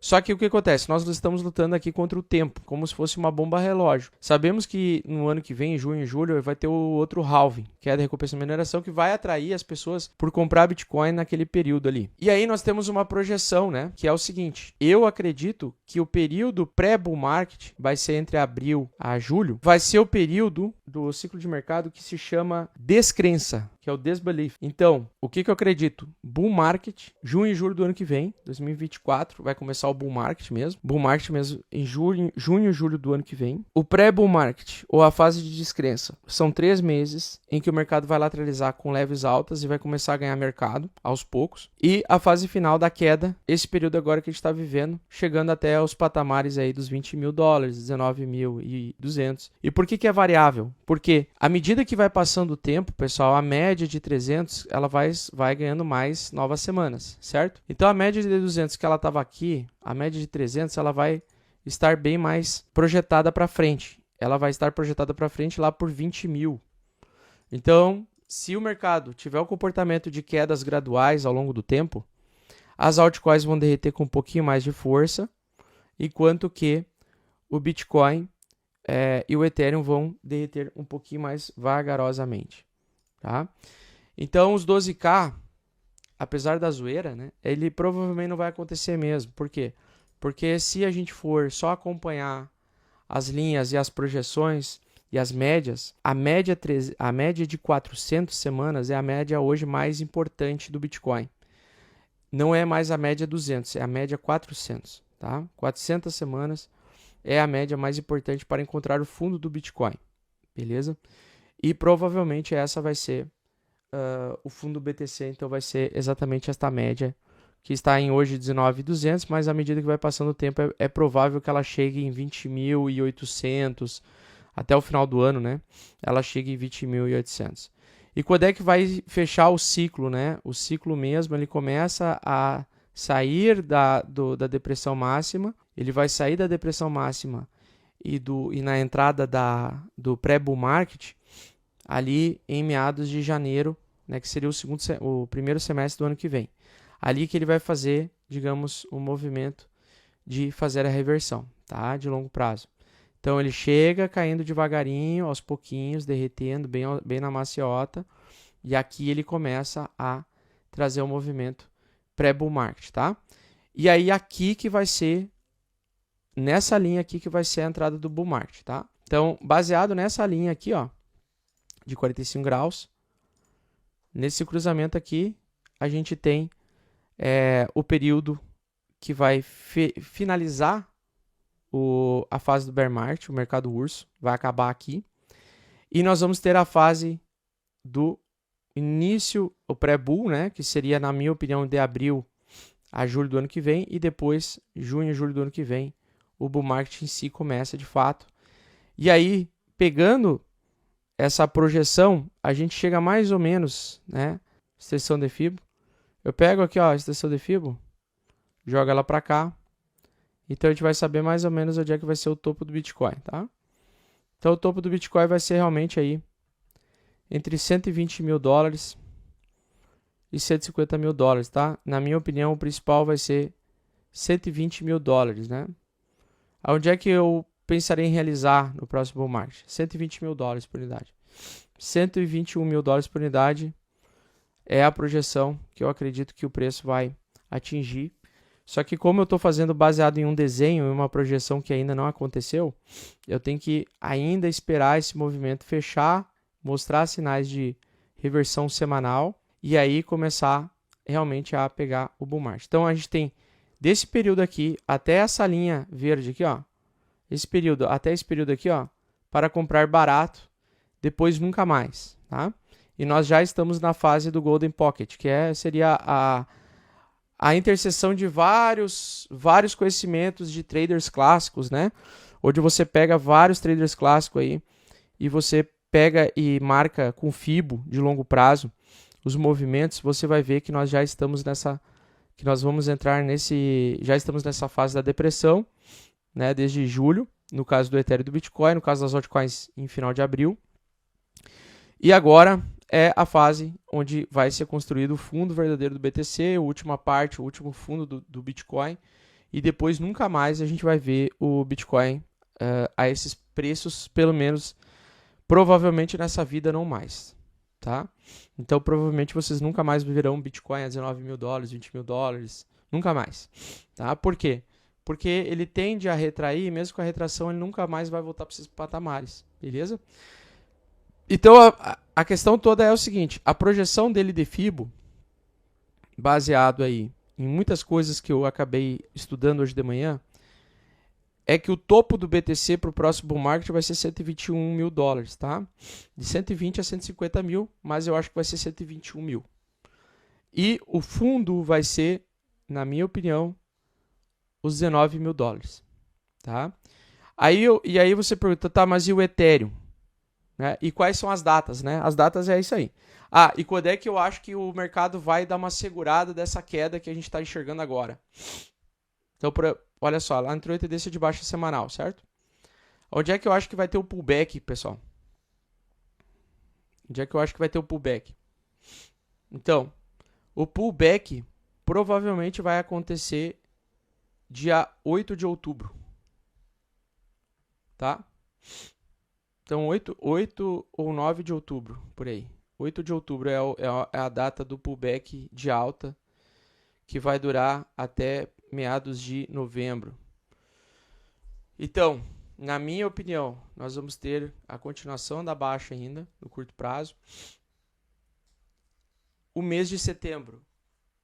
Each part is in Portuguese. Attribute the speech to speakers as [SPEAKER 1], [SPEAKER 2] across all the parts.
[SPEAKER 1] Só que o que acontece? Nós estamos lutando aqui contra o tempo, como se fosse uma bomba relógio. Sabemos que no ano que vem, em junho e julho, vai ter o outro halving, que é da recompensa de mineração, que vai atrair as pessoas por comprar Bitcoin naquele período ali. E aí nós temos uma projeção, né? Que é o seguinte: eu acredito que o período pré-bull market vai ser entre abril a julho, vai ser o período do ciclo de mercado que se chama descrença, que é o disbelief. Então, o que eu acredito? Bull market, junho e julho do ano que vem, 2024, vai começar o bull market mesmo. Bull market mesmo em junho e julho do ano que vem. O pré-bull market, ou a fase de descrença, são 3 meses em que o mercado vai lateralizar com leves altas e vai começar a ganhar mercado aos poucos. E a fase final da queda, esse período agora que a gente está vivendo, chegando até os patamares aí dos 20 mil dólares, 19.200. E por que é variável? Porque à medida que vai passando o tempo, pessoal, a média de 300 ela vai ganhando mais novas semanas, certo? Então a média de 200 que ela estava aqui, a média de 300 ela vai estar bem mais projetada para frente. Ela vai estar projetada para frente lá por 20 mil. Então, se o mercado tiver o comportamento de quedas graduais ao longo do tempo, as altcoins vão derreter com um pouquinho mais de força, enquanto que o Bitcoin e o Ethereum vão derreter um pouquinho mais vagarosamente. Tá? Então, os 12K, apesar da zoeira, né, ele provavelmente não vai acontecer mesmo. Por quê? Porque se a gente for só acompanhar as linhas e as projeções e as médias, a média de 400 semanas é a média hoje mais importante do Bitcoin. Não é mais a média 200, é a média 400. Tá? 400 semanas é a média mais importante para encontrar o fundo do Bitcoin. Beleza? E provavelmente essa vai ser o fundo BTC, então vai ser exatamente esta média que está em hoje 19.200, mas à medida que vai passando o tempo é provável que ela chegue em 20.800 até o final do ano, né? Ela chega em 20.800. E quando é que vai fechar o ciclo, né? O ciclo mesmo, ele começa a sair da depressão máxima, ele vai sair da depressão máxima e na entrada do pré-bull market ali em meados de janeiro, né, que seria o primeiro semestre do ano que vem. Ali que ele vai fazer, digamos, um movimento de fazer a reversão, tá? De longo prazo. Então ele chega caindo devagarinho, aos pouquinhos, derretendo bem na maciota, e aqui ele começa a trazer o movimento pré-bull market, tá? E aí aqui que vai ser, nessa linha aqui que vai ser a entrada do bull market, tá? Então, baseado nessa linha aqui, ó, de 45 graus, nesse cruzamento aqui, a gente tem o período que vai finalizar a fase do bear market, o mercado urso, vai acabar aqui. E nós vamos ter a fase do início, o pré-bull, né, que seria, na minha opinião, de abril a julho do ano que vem, e depois, junho e julho do ano que vem, o bull market em si começa de fato. E aí, pegando essa projeção, a gente chega mais ou menos, né, extensão de Fibo. Eu pego aqui, ó, a extensão de Fibo, jogo ela para cá. Então a gente vai saber mais ou menos onde é que vai ser o topo do Bitcoin, tá? Então o topo do Bitcoin vai ser realmente aí entre 120 mil dólares e 150 mil dólares, tá? Na minha opinião, o principal vai ser 120 mil dólares, né? Onde é que eu pensaria em realizar no próximo bull market? 120 mil dólares por unidade. 121 mil dólares por unidade é a projeção que eu acredito que o preço vai atingir. Só que como eu estou fazendo baseado em um desenho e uma projeção que ainda não aconteceu, eu tenho que ainda esperar esse movimento fechar, mostrar sinais de reversão semanal e aí começar realmente a pegar o bull market. Então a gente tem desse período aqui até essa linha verde aqui, ó, esse período até esse período aqui, ó, para comprar barato, depois nunca mais, tá? E nós já estamos na fase do Golden Pocket, que seria a interseção de vários conhecimentos de traders clássicos, né? Onde você pega vários traders clássicos aí e você pega e marca com Fibo de longo prazo os movimentos, você vai ver que nós já estamos que nós vamos entrar já estamos nessa fase da depressão, né? Desde julho, no caso do Ethereum e do Bitcoin, no caso das altcoins em final de abril. E agora é a fase onde vai ser construído o fundo verdadeiro do BTC, a última parte, o último fundo do Bitcoin. e depois nunca mais a gente vai ver o Bitcoin a esses preços, pelo menos provavelmente nessa vida não mais, tá? Então provavelmente vocês nunca mais verão Bitcoin a 19 mil dólares, 20 mil dólares, nunca mais, tá? Por quê? Porque ele tende a retrair, e mesmo com a retração ele nunca mais vai voltar para esses patamares, beleza? Então a questão toda é o seguinte, a projeção dele de FIBO, baseado aí em muitas coisas que eu acabei estudando hoje de manhã, é que o topo do BTC para o próximo bull market vai ser 121 mil dólares, tá? De 120 a 150 mil, mas eu acho que vai ser 121 mil. E o fundo vai ser, na minha opinião, os 19 mil dólares, tá? E aí você pergunta, tá, mas e o Ethereum? Né? E quais são as datas, né? As datas é isso aí. Ah, e quando é que eu acho que o mercado vai dar uma segurada dessa queda que a gente está enxergando agora? Então, olha só, lá entrou tendência de baixa semanal, certo? Onde é que eu acho que vai ter o pullback, pessoal? Onde é que eu acho que vai ter o pullback? Então, o pullback provavelmente vai acontecer dia 8 de outubro. Tá? Então, 8 ou 9 de outubro, por aí. 8 de outubro é a data do pullback de alta, que vai durar até meados de novembro. Então, na minha opinião, nós vamos ter a continuação da baixa ainda, no curto prazo. O mês de setembro,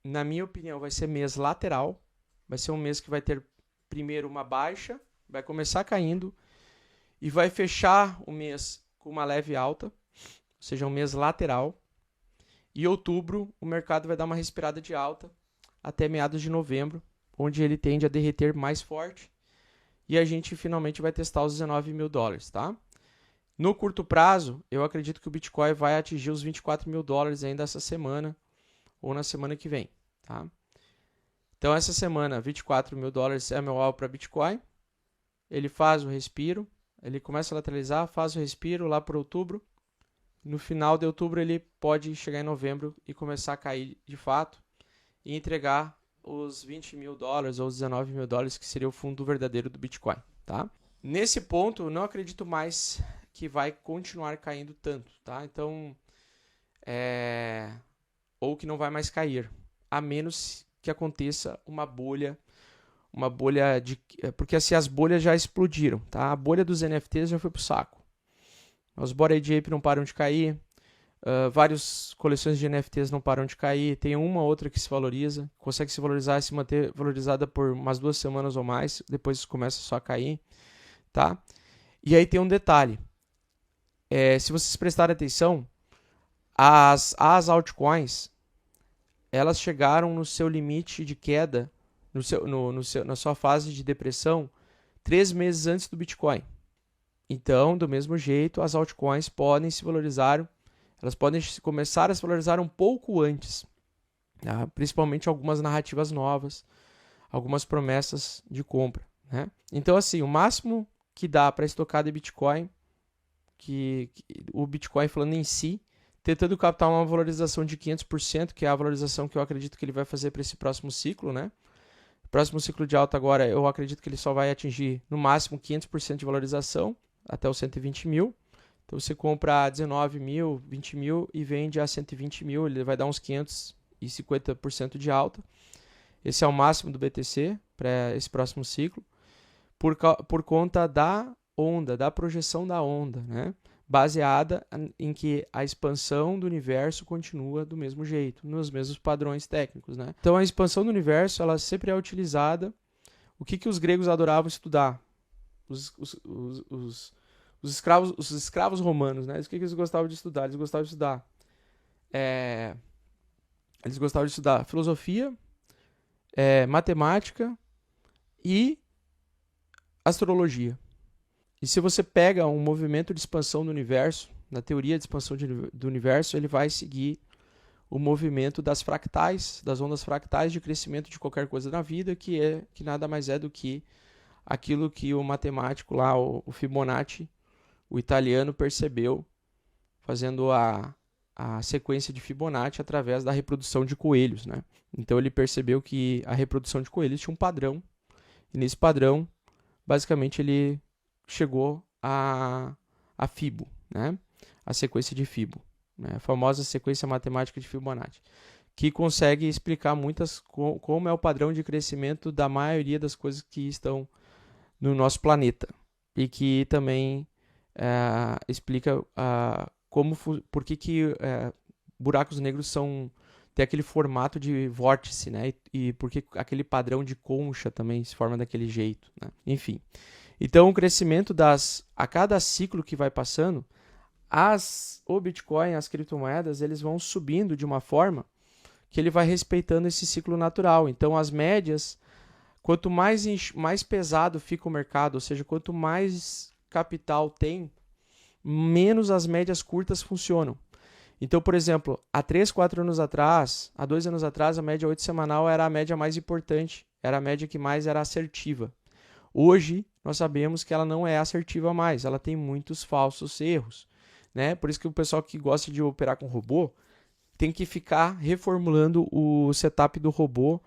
[SPEAKER 1] na minha opinião, vai ser mês lateral. Vai ser um mês que vai ter primeiro uma baixa, vai começar caindo e vai fechar o mês com uma leve alta, ou seja, um mês lateral. E outubro, o mercado vai dar uma respirada de alta até meados de novembro, onde ele tende a derreter mais forte e a gente finalmente vai testar os 19 mil dólares, tá? No curto prazo, eu acredito que o Bitcoin vai atingir os 24 mil dólares ainda essa semana ou na semana que vem, tá? Então, essa semana, 24 mil dólares é meu alvo para Bitcoin. Ele faz o respiro, ele começa a lateralizar, faz o respiro lá por outubro. No final de outubro, ele pode chegar em novembro e começar a cair de fato e entregar os 20 mil dólares ou os 19 mil dólares, que seria o fundo verdadeiro do Bitcoin, tá? Nesse ponto, eu não acredito mais que vai continuar caindo tanto, tá? Então, ou que não vai mais cair, a menos que aconteça uma bolha de... Porque assim, as bolhas já explodiram, tá? A bolha dos NFTs já foi pro saco. Os Bored Ape não param de cair, várias coleções de NFTs não param de cair, tem uma ou outra que se valoriza, consegue se valorizar e se manter valorizada por umas 2 semanas ou mais, depois começa só a cair, tá? E aí tem um detalhe, se vocês prestarem atenção, as altcoins, elas chegaram no seu limite de queda, na sua fase de depressão, 3 meses antes do Bitcoin. Então, do mesmo jeito, as altcoins podem se valorizar, elas podem começar a se valorizar um pouco antes, tá? Principalmente algumas narrativas novas, algumas promessas de compra, né? Então, assim, o máximo que dá para estocar de Bitcoin, que o Bitcoin falando em si, tentando captar uma valorização de 500%, que é a valorização que eu acredito que ele vai fazer para esse próximo ciclo, né? O próximo ciclo de alta agora, eu acredito que ele só vai atingir no máximo 500% de valorização, até os 120 mil. Então você compra a 19 mil, 20 mil e vende a 120 mil, ele vai dar uns 550% de alta. Esse é o máximo do BTC para esse próximo ciclo, por conta da onda, da projeção da onda, né? Baseada em que a expansão do universo continua do mesmo jeito, nos mesmos padrões técnicos, né? Então a expansão do universo, ela sempre é utilizada. O que os gregos adoravam estudar? Os escravos romanos, né? O que eles gostavam de estudar? Eles gostavam de estudar filosofia, matemática e astrologia. E se você pega um movimento de expansão do universo, na teoria de expansão do universo, ele vai seguir o movimento das fractais, das ondas fractais de crescimento de qualquer coisa na vida, que nada mais é do que aquilo que o matemático lá, o Fibonacci, o italiano, percebeu fazendo a sequência de Fibonacci através da reprodução de coelhos, né? Então ele percebeu que a reprodução de coelhos tinha um padrão E nesse padrão, basicamente, ele chegou a Fibo, né? A sequência de Fibo, né? A famosa sequência matemática de Fibonacci, que consegue explicar como é o padrão de crescimento da maioria das coisas que estão no nosso planeta. E que também explica por que buracos negros tem aquele formato de vórtice, né? E por que aquele padrão de concha também se forma daquele jeito, né? Enfim. Então, o crescimento a cada ciclo que vai passando, o Bitcoin, as criptomoedas, eles vão subindo de uma forma que ele vai respeitando esse ciclo natural. Então, as médias, quanto mais pesado fica o mercado, ou seja, quanto mais capital tem, menos as médias curtas funcionam. Então, por exemplo, há 3, 4 anos atrás, há 2 anos atrás, a média 8 semanal era a média mais importante, era a média que mais era assertiva. Hoje, nós sabemos que ela não é assertiva mais, ela tem muitos falsos erros, né? Por isso que o pessoal que gosta de operar com robô tem que ficar reformulando o setup do robô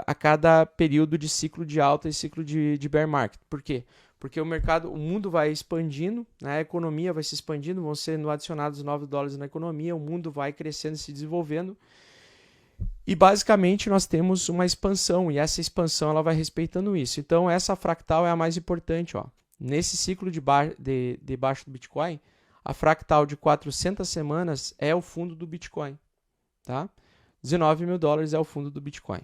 [SPEAKER 1] a cada período de ciclo de alta e ciclo de bear market. Por quê? Porque o mundo vai expandindo, né? A economia vai se expandindo, vão sendo adicionados $9 na economia, o mundo vai crescendo e se desenvolvendo. E basicamente nós temos uma expansão, e essa expansão ela vai respeitando isso. Então essa fractal é a mais importante. Ó. Nesse ciclo de baixo do Bitcoin, a fractal de 400 semanas é o fundo do Bitcoin. Tá? $19 mil é o fundo do Bitcoin.